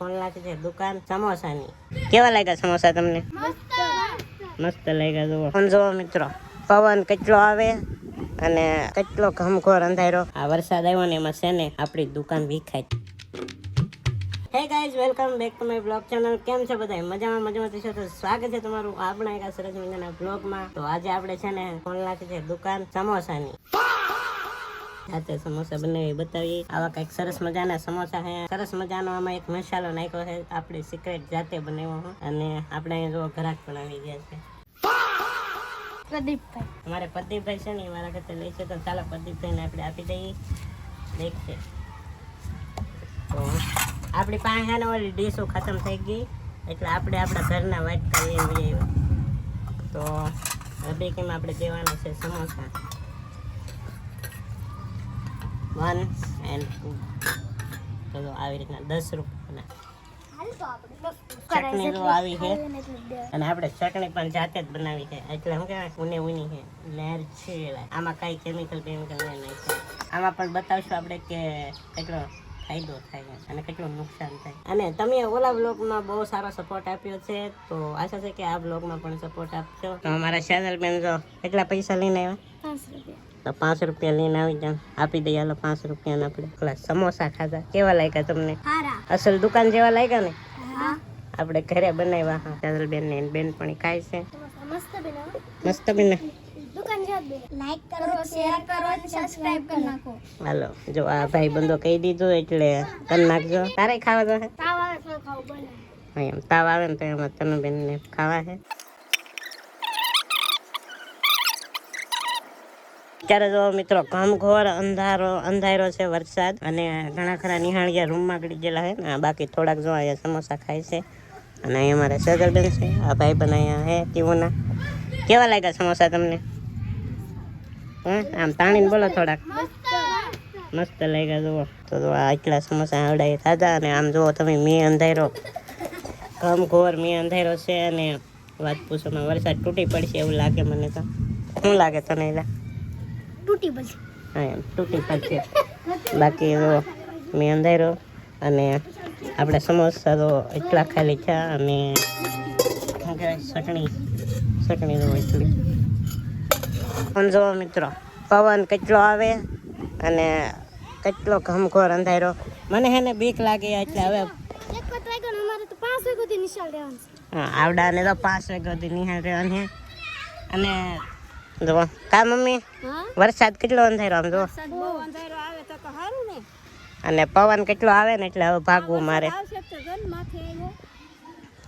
કોણ લાગે છે દુકાન સમોસાની. કેવા લાગ્યા સમોસા તમને? મસ્ત લાગ્યા. જુઓ ફોન જોવો મિત્રો, પવન કેટલો આવે અને કેટલો ઘમઘોર અંધારો. આ વરસાદ આવ્યો ને એમાં છે ને આપણી દુકાન વિખાય. Hey guys, welcome back to my blog channel. કેમ છે બધા? મજામાં થશો તો સ્વાગત છે તમારું આપણા એક સરસ મજાના બ્લોગમાં. તો આજે આપણે છે ને કોણ લાગે છે દુકાન સમોસાની. જાતે સમોસા બનાવી બતાવીએ. આવા કઈક સરસ મજાના સમોસા છે. સરસ મજાનો આમાં એક મસાલો નાખ્યો છે, આપણે સિક્રેટ જાતે બનાવ્યો. અને આપણે અહીંયા જો ઘરાક પણ આવી ગયા છે. પ્રદીપભાઈ, અમારે પ્રદીપભાઈ છે ને એ મારા ઘરે લઈ છે, તો ચાલો પ્રદીપભાઈ ને આપણે આપી દઈએ. દેખશે તો આપણી પાસે ને ઓલી ડીશો ખતમ થઈ ગઈ, એટલે આપણે આપણા ઘરના વાટકા લઈને આવ્યા. તો હવે કેમ આપણે દેવાના છે સમોસા 1 and 2. તો આવી રીતના 10 રૂપિયાના. ચટણી તો આવી છે, અને આપણે ચટણી પણ જાતે જ બનાવી છે, એટલે શું કહેવાય ઉની છે લેર છે. આમાં કઈ કેમિકલ નહીં છે. આમાં પણ બતાવશું આપણે કે કેટલો ફાયદો થાય અને કેટલું નુકસાન થાય. અને તમે ઓલા બ્લોગમાં બહુ સારો સપોર્ટ આપ્યો છે, તો આશા છે કે આ બ્લોગમાં પણ સપોર્ટ આપશો. તો અમારા શેઝલ બેન જો કેટલા પૈસા લઈને આવ્યા? 5 રૂપિયા. તો 5 રૂપિયા લઈને આવી જાવ, આપી દઈએ. હાલો 5 રૂપિયા આપણે ઓલા સમોસા ખાધા. કેવા લાગ્યા તમને? અસલ દુકાન જેવા લાગ્યા ને? આપણે ઘરે બનાવ્યા. હા, શેઝલ બેન ને બેન પણ ખાય છે. મસ્ત બેન. લાઈક કરો, શેર કરો, સબસ્ક્રાઇબ કરી નાખો. હાલો જો આ ભાઈ બંધો કહી દીધું એટલે કરી નાખજો. તારે ખાવા તો તાવ આવે તો ખાવ બને. એમ તાવ આવે ને તો એમાં તનુ બેન ને ખાવા છે. અત્યારે જો મિત્રો ઘમઘોર અંધારો છે, વરસાદ, અને ઘણા ખરા નિહાળિયા રૂમમાં ગળી ગયેલા છે ને, બાકી થોડાક જો અહીંયા સમોસા ખાય છે. અને અહીંયા અમારા શેઝલ બેન છે, આ ભાઈ બન અહીંયા હે ટીવુના. કેવા લાગ્યા સમોસા તમને? આમ તાણીને બોલો થોડાક. મસ્ત લાગ્યા. જુઓ તો આટલા સમોસા આવડાય ખાધા. અને આમ જુઓ તમે, મેં અંધારો ઘમઘોર મેં અંધારો છે, અને વાત પૂછોમાં વરસાદ તૂટી પડશે એવું લાગે મને. તો શું લાગે તને? તૂટી પડશે. હા, એમ તૂટી પડશે. બાકી જો મેં અંધારો અને આપણે સમોસા તો એટલા ખાલી છે. અને શું કહેવાય ચટણી તો એટલી. પણ જુઓ મિત્રો, પવન કેટલો આવે અને કેટલો ઘમઘોર અંધારો. મને હે ને બીક લાગે, એટલે હવે હા આવડાને તો 5 વાગ્યા સુધી નિહાળ રહેવાનું છે. અને જો કા મમ્મી, વરસાદ કેટલો અંધારો આમ જો, અને પવન કેટલો આવે ને, એટલે હવે ભાગવું મારે.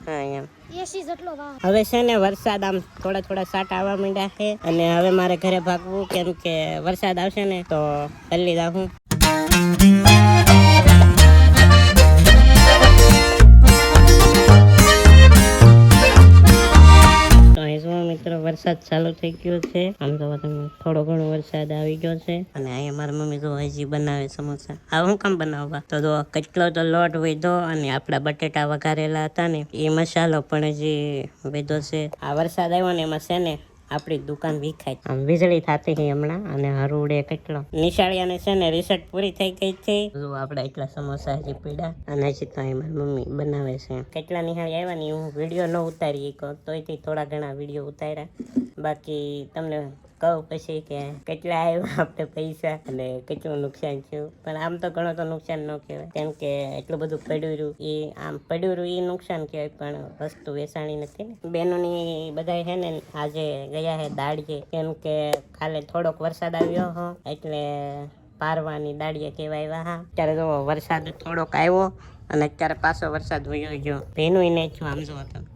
હા એમ. હવે છે ને વરસાદ આમ થોડા સાટા આવવા માંડ્યા છે, અને હવે મારે ઘરે ભાગવું, કેમ કે વરસાદ આવશે ને તો જલ્દી જાઉં. મિત્રો વરસાદ ચાલુ થઈ ગયો છે. આમ તો થોડો ઘણો વરસાદ આવી ગયો છે. અને અહીંયા મારી મમ્મી તો હજી બનાવે સમોસા. આ હું કામ બનાવવા? તો કેટલો તો લોટ વધ્યો, અને આપણા બટેટા વઘારેલા હતા ને એ મસાલો પણ હજી વધ્યો છે. આ વરસાદ આવ્યો ને એમાં છે ને આપણી દુકાન વિખાય. આમ વીજળી થતી હતી હમણાં, અને હરુડે કેટલો. નિશાળિયાને છે ને રિસર્ચ પૂરી થઈ ગઈ છે. આપણે એટલા સમોસા હજી પીડા, અને હજી તો અહીં મારી મમ્મી બનાવે છે. કેટલા નિહાળી આવ્યા ને હું વિડીયો ન ઉતારી શકો, તોયથી થોડા ઘણા વિડીયો ઉતાર્યા. બાકી તમને કહું પછી કે કેટલા આવ્યા આપણે પૈસા અને કેટલું નુકસાન થયું. પણ આમ તો ઘણો તો નુકસાન ન કહેવાય, કેમ કે એટલું બધું પડ્યું રહ્યું એ. આમ પડ્યું રહ્યું એ નુકસાન કહેવાય, પણ વસ્તુ વેચાણી નથી ને. બેનોની બધા છે ને આજે ગયા છે દાડીએ, કેમ કે કાલે થોડોક વરસાદ આવ્યો હો, એટલે પારવાની દાડીએ કહેવાય. હા, અત્યારે જો વરસાદ થોડોક આવ્યો, અને અત્યારે પાછો વરસાદ વયો ગયો. ભીનું નહીં છું આમ જો તમે,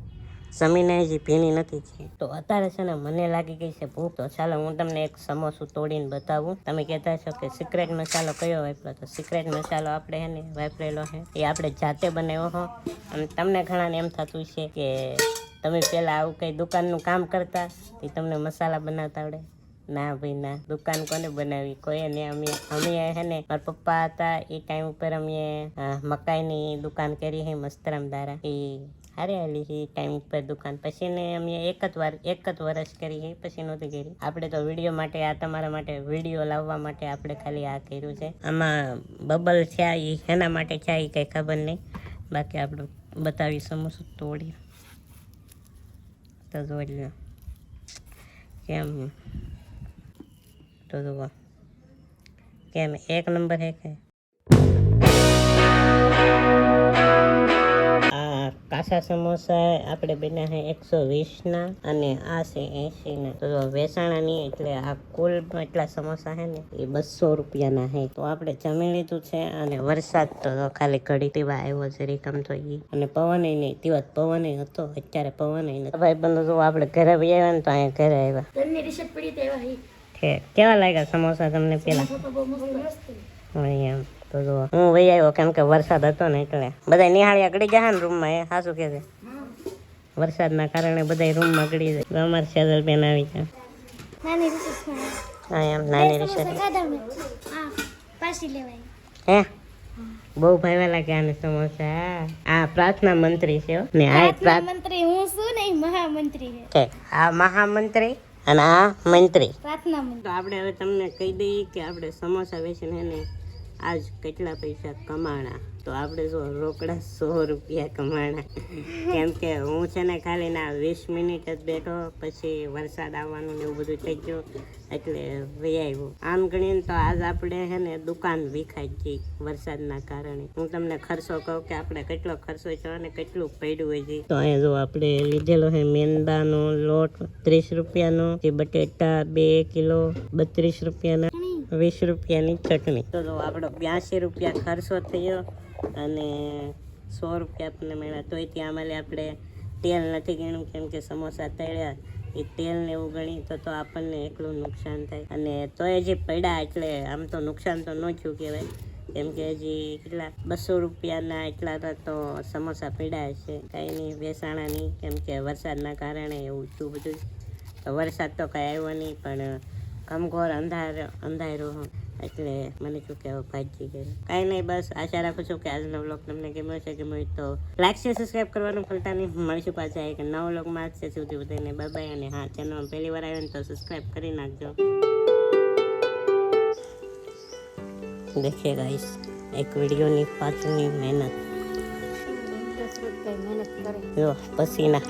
જમીને હજી ભીની નથી થઈ. તો અત્યારે છે ને મને લાગી ગઈ છે ભૂખ. તો ચાલો હું તમને એક સમોસું તોડીને બતાવું. તમે કહેતા છો કે સિક્રેટ મસાલો કયો વાપરો? તો સિક્રેટ મસાલો આપણે છે ને વાપરેલો છે, એ આપણે જાતે બનાવ્યો હો. અને તમને ઘણાને એમ થતું છે કે તમે પહેલાં આવું કંઈ દુકાનનું કામ કરતા એ તમને મસાલા બનાવતા આવડે? ના ભાઈ ના, દુકાન કોને બનાવી? કોઈ ને. અમે હે ને મારા પપ્પા હતા એ ટાઈમ ઉપર અમે મકાઈની દુકાન કરી છે મસ્તરામ દારા. એ હારે હાલી એ ટાઈમ ઉપર દુકાન. પછી ને અમે એક જ વર્ષ કરી, પછી નહોતી કરી. આપણે તો વિડીયો માટે, આ તમારા માટે વિડીયો લાવવા માટે આપણે ખાલી આ કર્યું છે. આમાં બબલ થયા એ એના માટે થયા એ કંઈ ખબર નહીં. બાકી આપણું બતાવી સમોસું તોડી તો જોઈ લો કેમ તો જુઓ કેમ એક નંબર હે કે આ કાચા સમોસા આપણે બન્યા છે 120ના અને આ છે 80ના. તો વેચાણાની એટલે આ કુલ એટલા સમોસા છે ને એ 200 રૂપિયાના છે. તો આપણે જમી લીધું છે અને વરસાદ તો ખાલી ઘડી તેવા આવ્યો છે રીકમ તો ઈ અને પવન નહીં તેવા પવન હતો. અત્યારે પવન નથી. ભાઈ બંધુ જો આપણે ઘરે આવ્યા ને તો અહીંયા ઘરે આવ્યા ઘરની રિસેટ પડી તો એવા હી કેવા લાગ્યા સમોસા તમને પેલા? એમ તો જો હું વહી આવ્યો કેમ કે વરસાદ હતો ને એટલે બધા નિહાળ્યા ગળી ગયા ને રૂમમાં. એ સાચું કે છે વરસાદના કારણે બધા રૂમમાં ગળી જાય. અમારે સેજલ બેન આવી છે નાની રિસેટ હા એમ નાની રિસેટ પાછી લેવાય હે બહુ ભાઈવા લાગે આને સમોસા. આ પ્રાર્થના મંત્રી છે હો. ને આ મંત્રી હું છું ને મહામંત્રી છે આ મહામંત્રી અને આ મંત્રી પ્રાર્થના મંત્રી. તો આપણે હવે તમને કહી દઈએ કે આપણે સમોસા વેચીને ને આજ કેટલા પૈસા કમાણા. તો આપણે જો રોકડા 100 રૂપિયા કમાણા કેમ કે હું છે ને ખાલી ના 20 મિનિટ જ બેઠો પછી વરસાદ આવવાનું ને એવું બધું થઈ ગયું એટલે વહી આવ્યું. આમ ગણીને તો આજ આપણે છે ને દુકાન વિખાઈ ગઈ વરસાદના કારણે. હું તમને ખર્ચો કહું કે આપણે કેટલો ખર્ચો છે અને કેટલું પડ્યું હોય છે. તો અહીંયા જો આપણે લીધેલો છે મેંદાનો લોટ 30 રૂપિયાનો, જે બટેટા 2 કિલો 32 રૂપિયાના, 20 રૂપિયાની ચટણી. તો જો આપણો 82 રૂપિયા ખર્ચો થયો અને 100 રૂપિયા આપણને મળ્યા. તોય ત્યાં અમારે આપણે તેલ નથી ગણ્યું કેમ કે સમોસા તળ્યા એ તેલ ને એવું ગણી તો આપણને એટલું નુકસાન થાય. અને તોય હજી પડ્યા એટલે આમ તો નુકસાન તો ન થયું કહેવાય કેમ કે હજી કેટલા 200 રૂપિયાના એટલા તો સમોસા પડ્યા છે. કાંઈ નહીં વેચાણા નહીં કેમ કે વરસાદના કારણે એવું થયું બધું. તો વરસાદ તો કાંઈ આવ્યો નહીં પણ ઘમઘોર અંધારો એટલે મને શું કહેવું ભાજી ગયું. કાંઈ નહીં બસ આશા રાખું છું કે આજનો વ્લોગ તમને ગમ્યો છે. ગમ્યો તો લાઈક શેર સબસ્ક્રાઈબ કરવાનું ભૂલતા નહીં. મળશું પાછા એક નવા વ્લોગમાં. છે સુધી બધાને બાય બાય. અને હા ચેનલમાં પહેલી વાર આવ્યો ને તો સબસ્ક્રાઈબ કરી નાખજો. દેખીએ ગાઈસ એક વિડીયોની પાછળની મહેનત જો પસીના